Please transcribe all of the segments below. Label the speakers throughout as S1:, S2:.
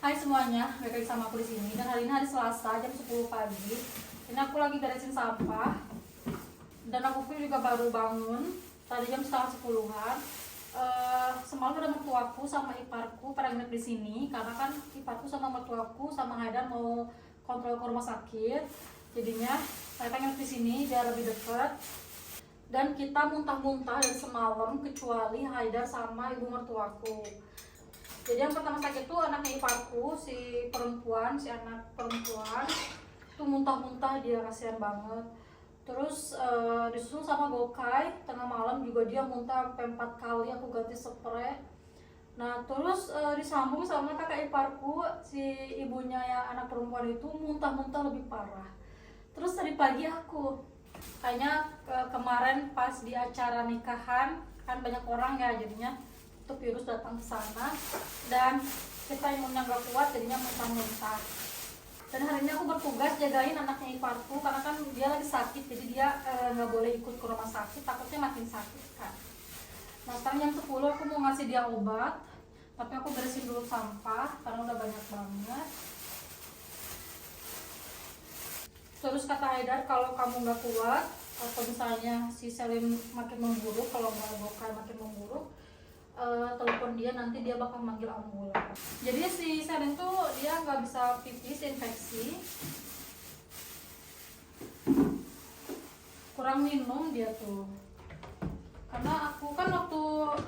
S1: Hai semuanya, balik lagi sama aku di sini. Dan hari ini hari Selasa jam 10 pagi. Ini aku lagi beresin sampah. Dan aku pun juga baru bangun. Tadi jam setengah 10-an. Semalam ada mertuaku sama iparku pada nginep di sini karena kan iparku sama mertuaku sama Haidar mau kontrol ke rumah sakit. Jadinya mereka nginep di sini biar lebih dekat. Dan kita muntah-muntah dari semalam kecuali Haidar sama ibu mertuaku. Jadi yang pertama sakit tuh anaknya iparku, si anak perempuan tuh muntah-muntah, dia kasihan banget. Terus disusul sama Gokai, tengah malam juga dia muntah sampai 4 kali, aku ganti spray. Nah terus disambung sama kakak iparku, si ibunya yang anak perempuan itu muntah-muntah lebih parah. Terus tadi pagi aku kayaknya kemarin pas di acara nikahan kan banyak orang ya, jadinya itu virus datang ke sana dan kita imunnya nggak kuat jadinya muntah-muntah. Dan hari ini aku bertugas jagain anaknya iparku karena kan dia lagi sakit, jadi dia nggak boleh ikut ke rumah sakit, takutnya makin sakit kan. Nah sekarang jam 10 aku mau ngasih dia obat, tapi aku beresin dulu sampah karena udah banyak banget. Terus kata Haidar kalau kamu nggak kuat atau misalnya si Selim makin memburuk, kalau nggak Gokai makin memburuk, telepon dia, nanti dia bakal manggil ambulan. Jadi si Selim tuh dia nggak bisa pipis, infeksi, kurang minum dia tuh. Karena aku kan waktu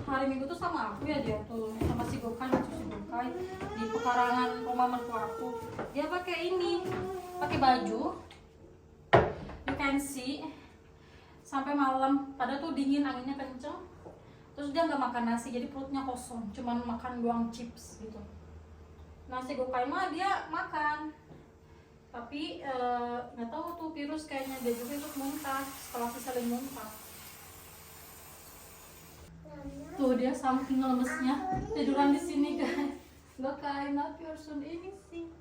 S1: hari Minggu tuh sama aku ya, dia tuh sama si Gokai, si Gokai di pekarangan rumah mertua aku. Dia pakai ini, pakai baju, you can see, sampai malam. Padahal tuh dingin, anginnya kenceng. Terus dia nggak makan nasi, jadi perutnya kosong, cuman makan doang chips gitu. Nasi Gokai mah dia makan, tapi nggak tahu tuh virus, kayaknya dia juga ikut muntah setelah si Saling muntah. Tuh dia saking lemesnya tiduran di sini guys. Gokai, not your son, ini sih.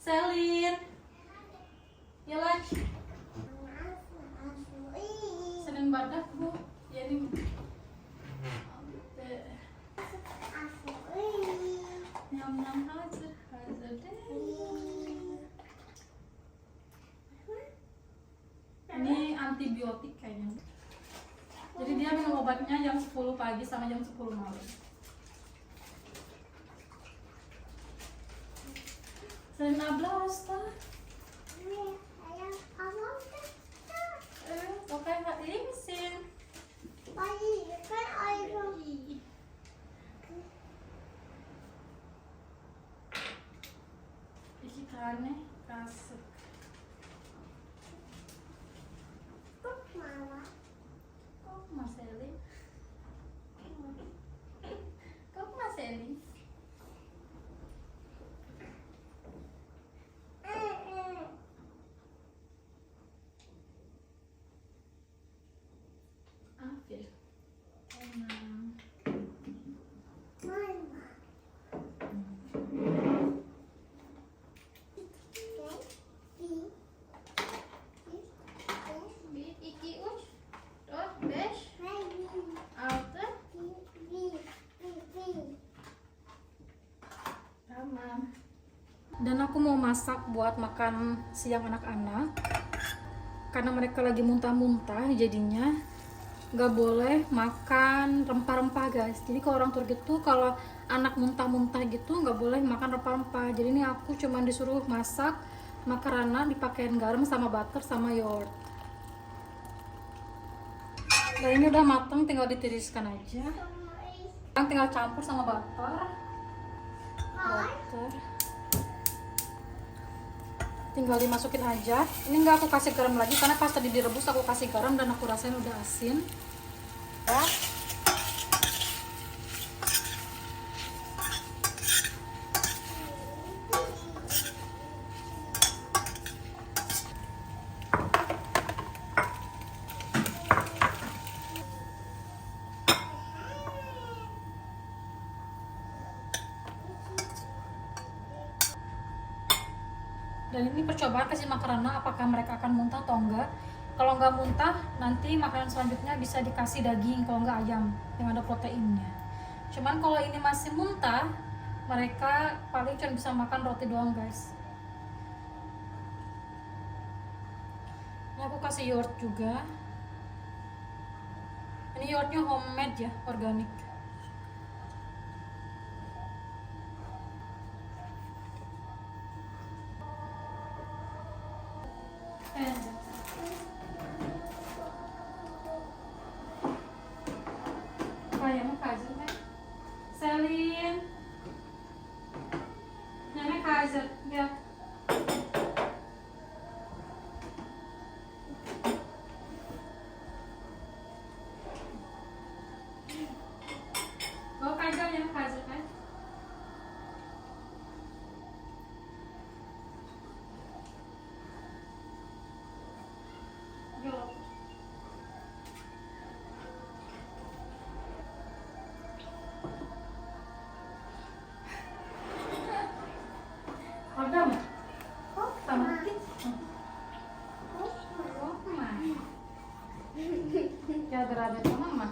S1: Selin, ya lagi. Selin badak bu, ya ini. Nyam aja deh. Ini antibiotik kayaknya. Jadi dia minum obatnya jam 10 pagi sama jam 10 malam. Selin ablas ta? Oke, nggak ini sih. Ikannya kasih. Kok Mas Eli? Kok Mas Eli? Oke. Dan aku mau masak buat makan siang anak-anak karena mereka lagi muntah-muntah, jadinya nggak boleh makan rempah-rempah guys. Jadi kalau orang Turki tuh kalau anak muntah-muntah gitu nggak boleh makan rempah-rempah. Jadi ini aku cuman disuruh masak makarana, dipakein garam sama butter sama yogurt. Nah ini udah mateng, tinggal ditiriskan aja. Sekarang tinggal campur sama butter. Tinggal dimasukin aja. Ini nggak aku kasih garam lagi karena pas tadi direbus aku kasih garam dan aku rasain udah asin ya. Dan ini percobaan kasih makarana, apakah mereka akan muntah atau enggak. Kalau nggak muntah, nanti makanan selanjutnya bisa dikasih daging, kalau nggak ayam yang ada proteinnya. Cuman kalau ini masih muntah, mereka paling cuma bisa makan roti doang guys. Ini aku kasih yogurt juga. Ini yogurtnya homemade ya, organik. Kayak mau kaji kan? Selin, nyampe kaji ya. Oh kaji nyampe kaji kan? Yo. Ada mah? Sama kita. Oh, mah. Ya berada sama mah.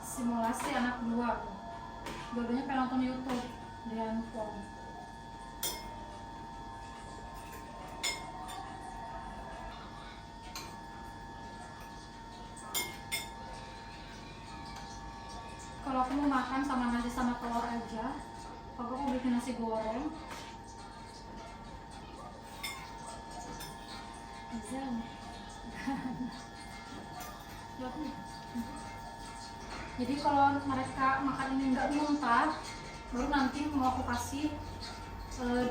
S1: Simulasi anak dua. Dua-duanya pengen nonton YouTube di handphone. Kalau aku mau makan sama nasi sama telur aja, aku mau bikin nasi goreng. Jadi kalau mereka makan ini nggak muntah, baru nanti mau aku kasih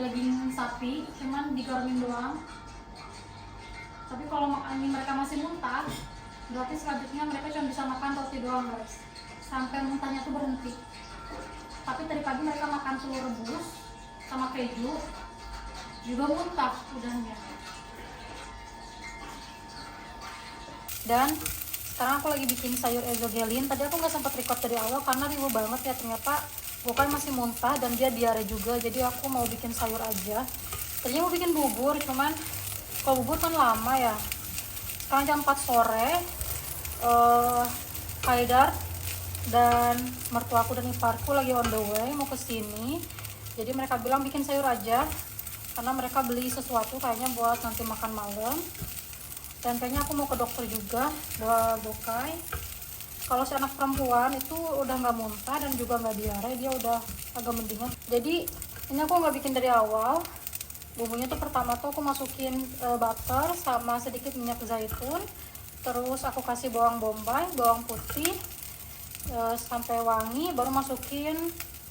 S1: daging sapi, cuman digarumin doang. Tapi kalau makan ini mereka masih muntah, berarti selanjutnya mereka cuma bisa makan roti doang guys, sampai muntahnya tuh berhenti. Tapi tadi pagi mereka makan telur rebus sama keju, juga muntah udahnya. Dan sekarang aku lagi bikin sayur ezogelin. Tadi aku nggak sempat record dari awal karena riuh banget ya, ternyata Gokay masih muntah dan dia diare juga, jadi aku mau bikin sayur aja. Tadinya mau bikin bubur, cuman kalau bubur kan lama ya. Sekarang jam 4 sore, Haidar dan mertuaku dan iparku lagi on the way mau ke sini. Jadi mereka bilang bikin sayur aja karena mereka beli sesuatu kayaknya buat nanti makan malam. Dan kayaknya aku mau ke dokter juga buat Gokay. Kalau si anak perempuan itu udah nggak muntah dan juga nggak diare, dia udah agak mendingan. Jadi ini aku nggak bikin dari awal. Bumbunya tuh pertama tuh aku masukin butter sama sedikit minyak zaitun. Terus aku kasih bawang bombay, bawang putih sampai wangi. Baru masukin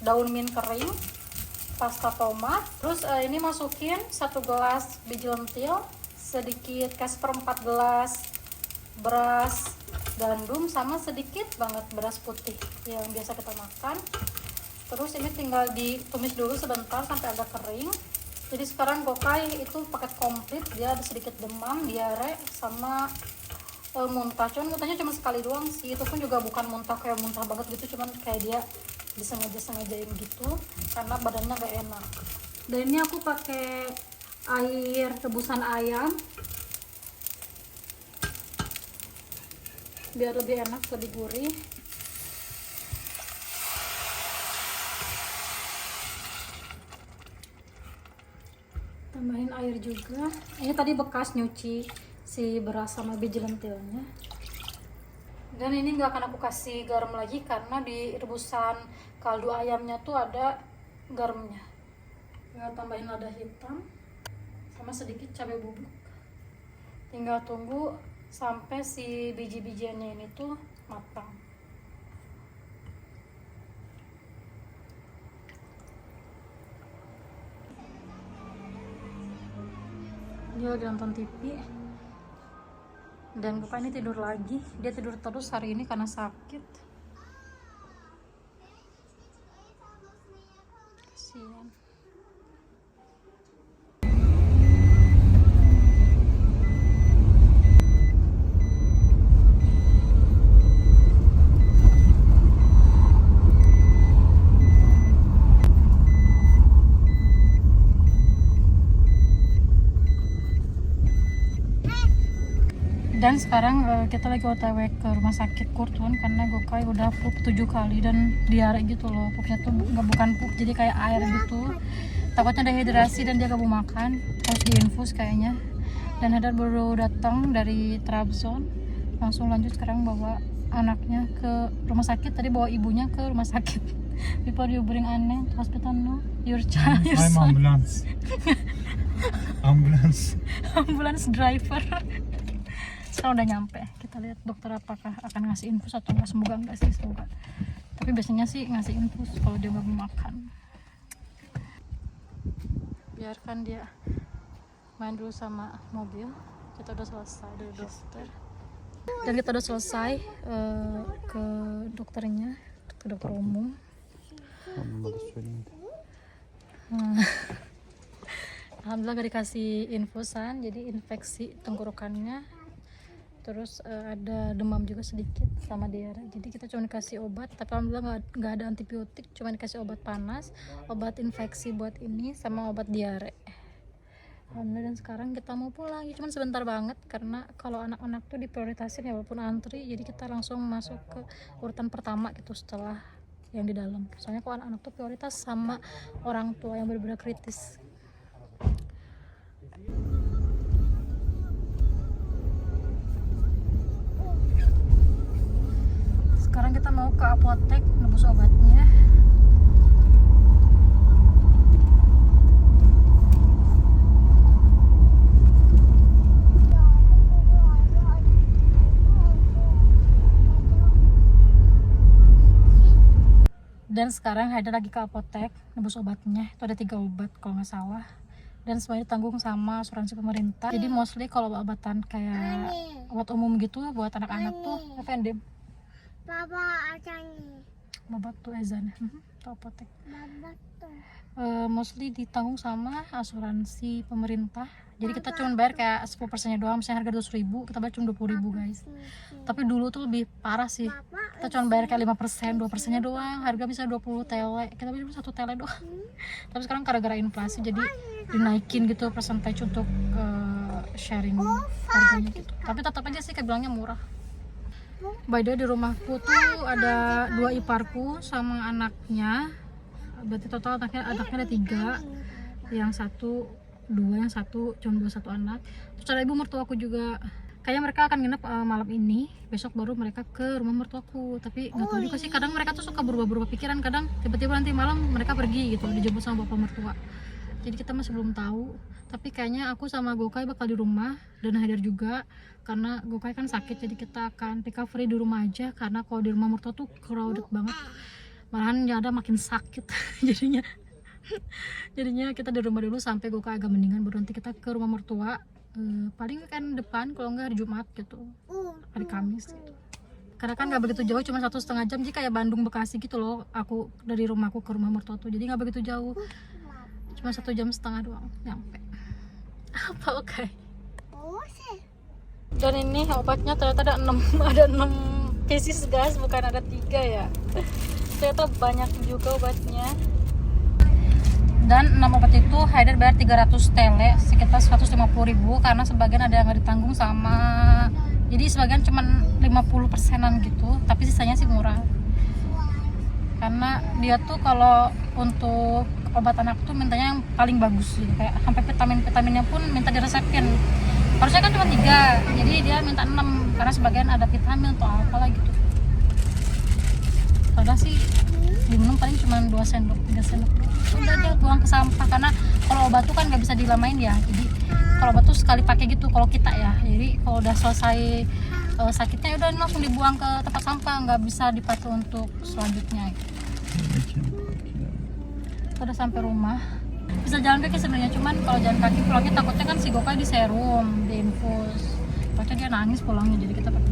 S1: daun mint kering, pasta tomat. Terus ini masukin 1 gelas biji lentil, sedikit kasih 4 gelas beras gandum, sama sedikit banget beras putih yang biasa kita makan. Terus ini tinggal ditumis dulu sebentar sampai agak kering. Jadi sekarang Gokay itu paket komplit, dia ada sedikit demam, diare, sama muntah. Cuman muntahnya cuma sekali doang sih, itu pun juga bukan muntah kayak muntah banget gitu, cuman kayak dia disengaja-sengajain gitu karena badannya gak enak. Dan ini aku pakai air rebusan ayam biar lebih enak, lebih gurih. Tambahin air juga. Ini tadi bekas nyuci si beras sama biji lentilnya. Dan ini nggak akan aku kasih garam lagi karena di rebusan kaldu ayamnya tuh ada garamnya. Tinggal tambahin lada hitam sama sedikit cabai bubuk. Tinggal tunggu sampai si biji-bijiannya ini tuh matang. Dia lagi nonton TV dan Bapak ini tidur lagi. Dia tidur terus hari ini karena sakit. Kasihan. Dan sekarang kita lagi OTW ke rumah sakit Kurtun karena Gokai udah pup 7 kali dan diare gitu loh. Pupnya tuh bukan pup, jadi kayak air gitu. Takutnya dehidrasi dan dia gak mau makan, harus diinfus kayaknya. Dan Hadar baru datang dari Trabzon, langsung lanjut sekarang bawa anaknya ke rumah sakit. Tadi bawa ibunya ke rumah sakit. Before you bring Anne to hospital, no? Your child, your
S2: I'm
S1: son.
S2: ambulance. Ambulance.
S1: Ambulance driver. Sekarang udah nyampe, kita lihat dokter apakah akan ngasih infus atau enggak. Semoga enggak sih, semoga. Tapi biasanya sih ngasih infus kalau dia nggak mau makan. Biarkan dia main dulu sama mobil. Kita udah selesai dari dokter dan kita udah selesai ke dokternya, ke dokter umum. Alhamdulillah gak dikasih infusan, jadi infeksi tenggorokannya. Terus ada demam juga sedikit sama diare. Jadi kita cuma dikasih obat, tapi alhamdulillah nggak ada antibiotik, cuma dikasih obat panas, obat infeksi buat ini, sama obat diare. Alhamdulillah. Dan sekarang kita mau pulang, cuma sebentar banget karena kalau anak-anak tuh diprioritasin ya walaupun antri. Jadi kita langsung masuk ke urutan pertama gitu setelah yang di dalam. Soalnya kalau anak-anak tuh prioritas sama orang tua yang benar-benar kritis. Sekarang kita mau ke apotek nebus obatnya. Dan sekarang Haidar lagi ke apotek nebus obatnya. Itu ada 3 obat kalau nggak salah. Dan semuanya ditanggung sama asuransi pemerintah. Jadi mostly kalau obatan kayak obat umum gitu buat anak-anak tuh Effendim.
S3: Baba acani.
S1: Babat tuh ezan. Tuh apotek.
S3: Baba tuh.
S1: Mostly ditanggung sama asuransi pemerintah. Jadi kita cuma bayar kayak 10%-nya doang. Misalnya harga 200.000, kita bayar cuma 20.000 guys. Tapi dulu tuh lebih parah sih. Kita cuma bayar kayak 5%, 2%-nya doang. Harga bisa 20 tele. Kita bayar cuma 1 tele doang. Tapi sekarang gara-gara inflasi jadi dinaikin gitu percentage untuk sharing harganya gitu. Tapi tetap aja sih kayak bilangnya murah. By the way, di rumahku tuh ada 2 iparku sama anaknya. Berarti total anaknya ada 3. Yang 1 2, yang 1 cuma 1 anak. Terus ada ibu mertuaku juga. Kayaknya mereka akan nginep malam ini. Besok baru mereka ke rumah mertuaku. Tapi nggak tahu juga sih. Kadang mereka tuh suka berubah-berubah pikiran. Kadang tiba-tiba nanti malam mereka pergi gitu, dijemput sama bapak mertua. Jadi kita masih belum tahu. Tapi kayaknya aku sama Gokai bakal di rumah dan Haidar juga. Karena Gokai kan sakit, jadi kita akan recovery di rumah aja. Karena kalau di rumah mertua tuh crowded banget. Malahan yang ada makin sakit jadinya kita di rumah dulu sampai Gokai agak mendingan, baru nanti kita ke rumah mertua paling kan depan, kalau enggak hari Jumat gitu, hari Kamis gitu. Karena kan nggak begitu jauh, cuma 1,5 jam. Jadi kayak Bandung Bekasi gitu loh, aku dari rumahku ke rumah mertua tuh, jadi nggak begitu jauh, cuma 1,5 jam doang nyampe. Apa oke? Dan ini obatnya ternyata ada 6 pieces guys, bukan ada 3 ya. Ternyata banyak juga obatnya. Dan 6 obat itu Haidar bayar 300 tele, sekitar 150.000 karena sebagian ada yang nggak ditanggung sama, jadi sebagian cuma 50%-an gitu, tapi sisanya sih murah. Karena dia tuh kalau untuk obat anak tuh mintanya yang paling bagus gitu, kayak sampai vitaminnya pun minta diresepin. Harusnya kan cuma 3, jadi dia minta 6 karena sebagian ada vitamin atau apalah gitu. Padahal sih diminum paling cuma 2 sendok, 3 sendok. Udah aja buang ke sampah, karena kalau obat tuh kan nggak bisa dilamain ya. Jadi kalau obat tuh sekali pakai gitu kalau kita ya. Jadi kalau udah selesai sakitnya udah langsung dibuang ke tempat sampah, nggak bisa dipakai untuk selanjutnya gitu. Kita udah sampai rumah. Bisa jalan kaki sebenarnya, cuman kalau jalan kaki pulangnya takutnya kan si Gokai di serum, di infus. Takutnya dia nangis pulangnya, jadi kita pakai